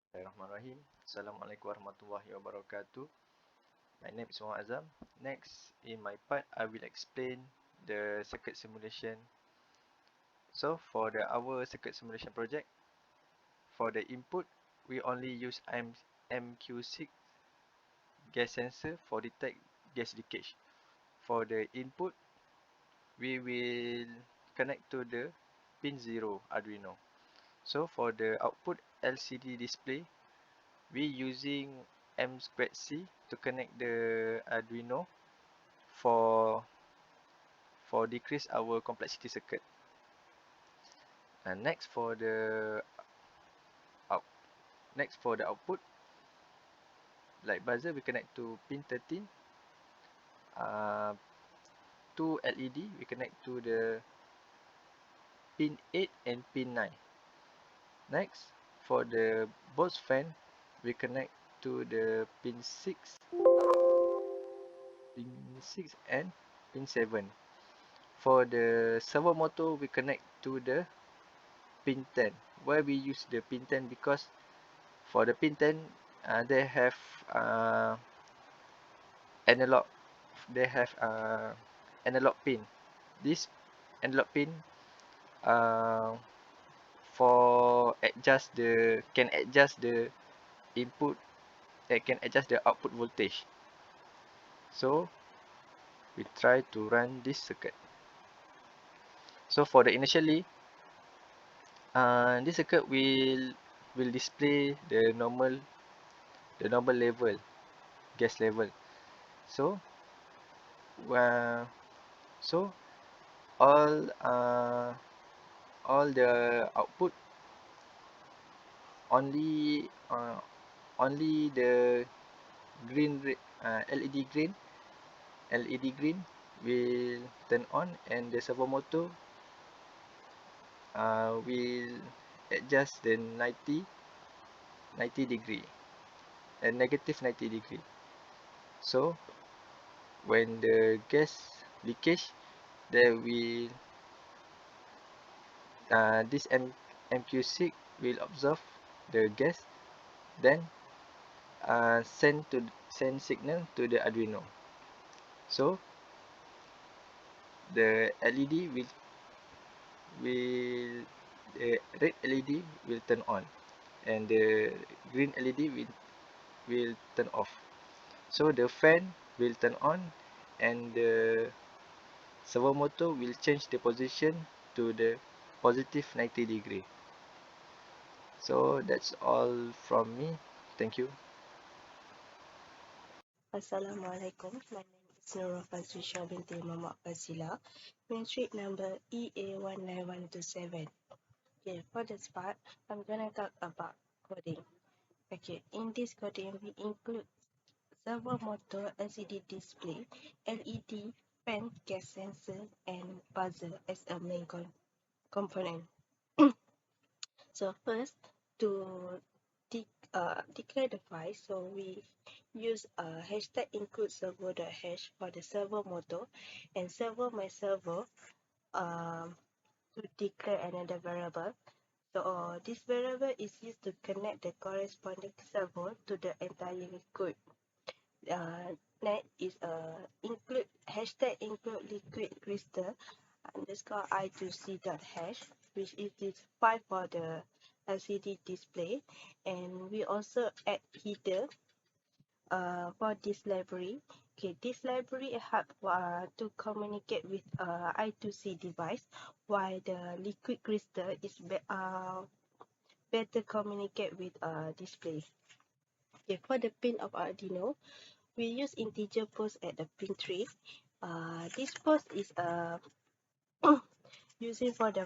Bismillahirrahmanirrahim. Assalamualaikum warahmatullahi wabarakatuh. My name is Muhammad Azam. Next, in my part, I will explain the circuit simulation. So, for our circuit simulation project, for the input, we only use MQ6 gas sensor for detect gas leakage. For the input, we will connect to the pin 0 Arduino. So, for the output LCD display, we using M2C to connect the Arduino for decrease our complexity circuit. And next for the out output, like buzzer, we connect to pin 13. Two LED, we connect to the pin 8 and pin 9. Next, for the Bose fan, we connect to the pin 6 and pin 7. For the servo motor, we connect to the pin 10. Why we use the pin 10? Because for the pin 10, they have analog. They have analog pin. This analog pin for can adjust the input. Can adjust the output voltage. So we try to run this circuit. So for the initially, this circuit will display the normal level, gas level. So so all the output only the LED green will turn on, and the servo motor will adjust the 90 degree and negative 90 degree. So when the gas leakage, there will this MQ6 will absorb the gas, then send signal to the Arduino. So the LED the red LED will turn on, and the green LED will turn off. So the fan will turn on, and the servo motor will change the position to the positive 90 degree. So that's all from me. Thank you. Assalamualaikum. My name is Nurul Fazrisha binti Muhammad Fazila. Matric number EA19127. Okay, for this part, I'm gonna talk about coding. Okay, in this coding, we include servo motor, LCD display, LED, fan, gas sensor, and buzzer as a main component. So first, to declare the file, so we use hashtag include servo.hash for the servo motor, and servo my servo to declare another variable. So this variable is used to connect the corresponding servo to the entire code. Next is include hashtag include liquid crystal underscore I2C dot hash, which is this file for the LCD display, and we also add header for this library. Okay, this library help to communicate with I2C device, while the liquid crystal is better communicate with display. Okay, for the pin of Arduino, we use integer post at the pin 3. This post is using for the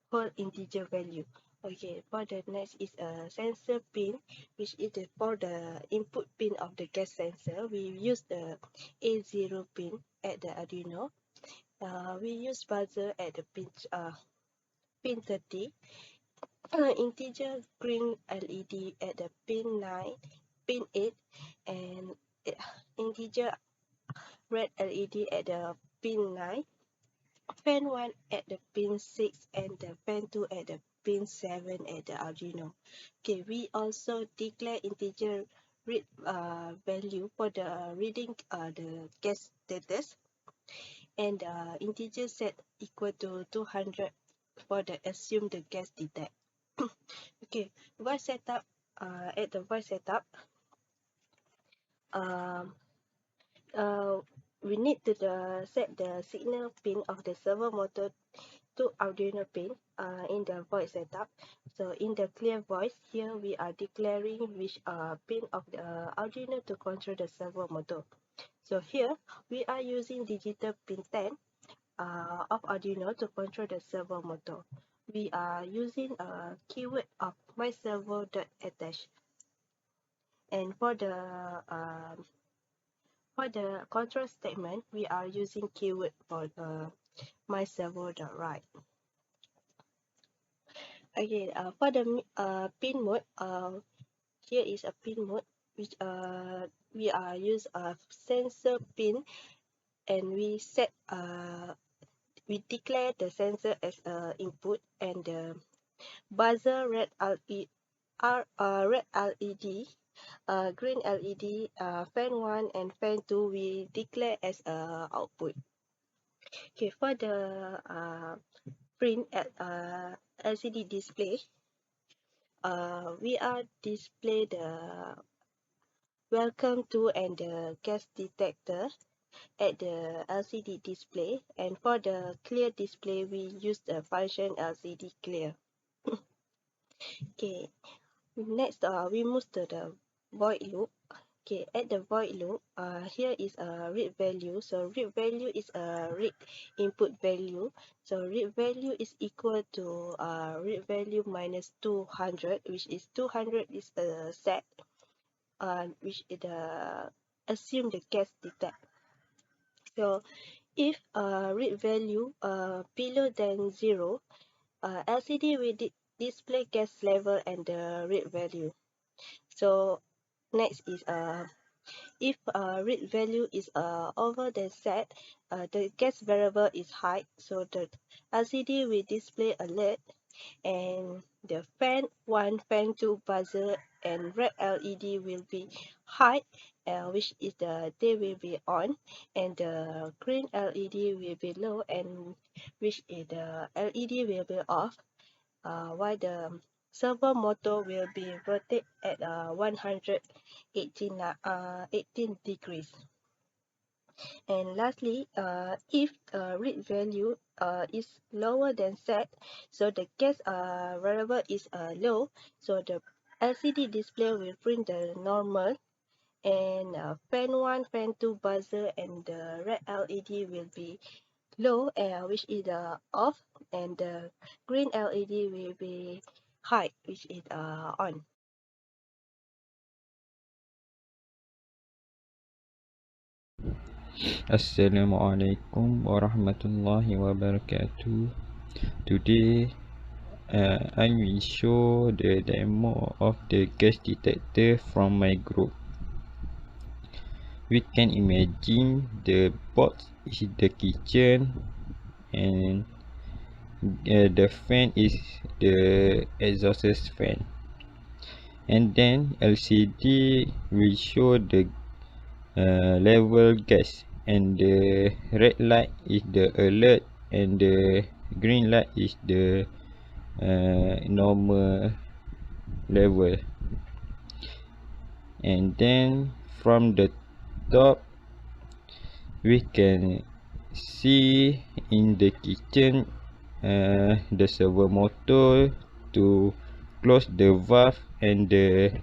whole integer value. Okay, for the next is a sensor pin, which is for the input pin of the gas sensor. We use the A0 pin at the Arduino. We use buzzer at the pin 30. Integer green LED at the pin 9, pin 8, and integer red LED at the pin 9. Fan 1 at the pin 6 and the fan 2 at the pin 7 at the Arduino. Okay, we also declare integer read value for the reading the gas status, and integer set equal to 200 for the assume the gas detect. Okay, voice setup. At the voice setup, um, uh, we need to set the signal pin of the servo motor to Arduino pin in the voice setup. So in the clear voice, here we are declaring which pin of the Arduino to control the servo motor. So here we are using digital pin 10 of Arduino to control the servo motor. We are using a keyword of myservo.attach, and for the control statement, we are using keyword for the myservo.write. Okay, for the pin mode, here is a pin mode which we are use a sensor pin, and we declare the sensor as input, and the buzzer red LED, green LED, fan 1 and fan 2 we declare as output. Okay, for the print at LCD display, we are display the welcome to and the gas detector at the LCD display, and for the clear display we use the function LCD clear. Okay, next we move to the void loop. Okay, at the void loop, here is a read value. So read value is a read input value. So read value is equal to read value minus 200, which is 200 is a set, which is the assume the gas detect. So if read value below than 0, LCD will display gas level and the read value. So next is if read value is over the set, the gas variable is high, so the LCD will display alert, and the fan 1, fan 2 buzzer and red LED will be high, which is they will be on, and the green LED will be low, and which is the LED will be off, while the servo motor will be rotate at 18 degrees. And lastly, if read value is lower than set, so the gas variable is low, so the LCD display will print the normal, and fan 1, fan 2 buzzer and the red LED will be low, which is off, and the green LED will be high, which is on. Assalamualaikum warahmatullahi wabarakatuh. Today I will show the demo of the gas detector from my group. We can imagine the box is the kitchen, and the fan is the exhaust fan, and then LCD will show the level gas, and the red light is the alert, and the green light is the normal level. And then from the top we can see in the kitchen the servo motor to close the valve, and the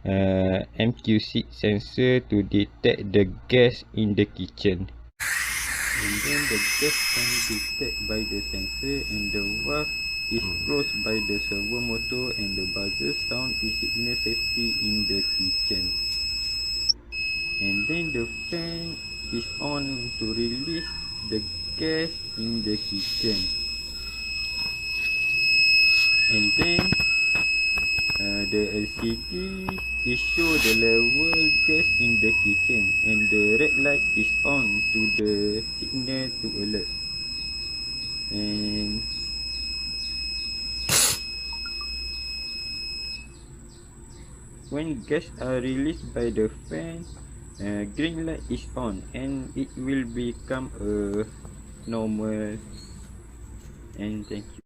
MQ6 sensor to detect the gas in the kitchen. And then the gas can detect by the sensor, and the valve is closed by the servo motor, and the buzzer sound is signal safety in the kitchen. And then the fan is on to release the gas in the kitchen. And then the LCD is show the level gas in the kitchen, and the red light is on to the signal to alert. And when gas are released by the fan, green light is on and it will become a normal. And thank you.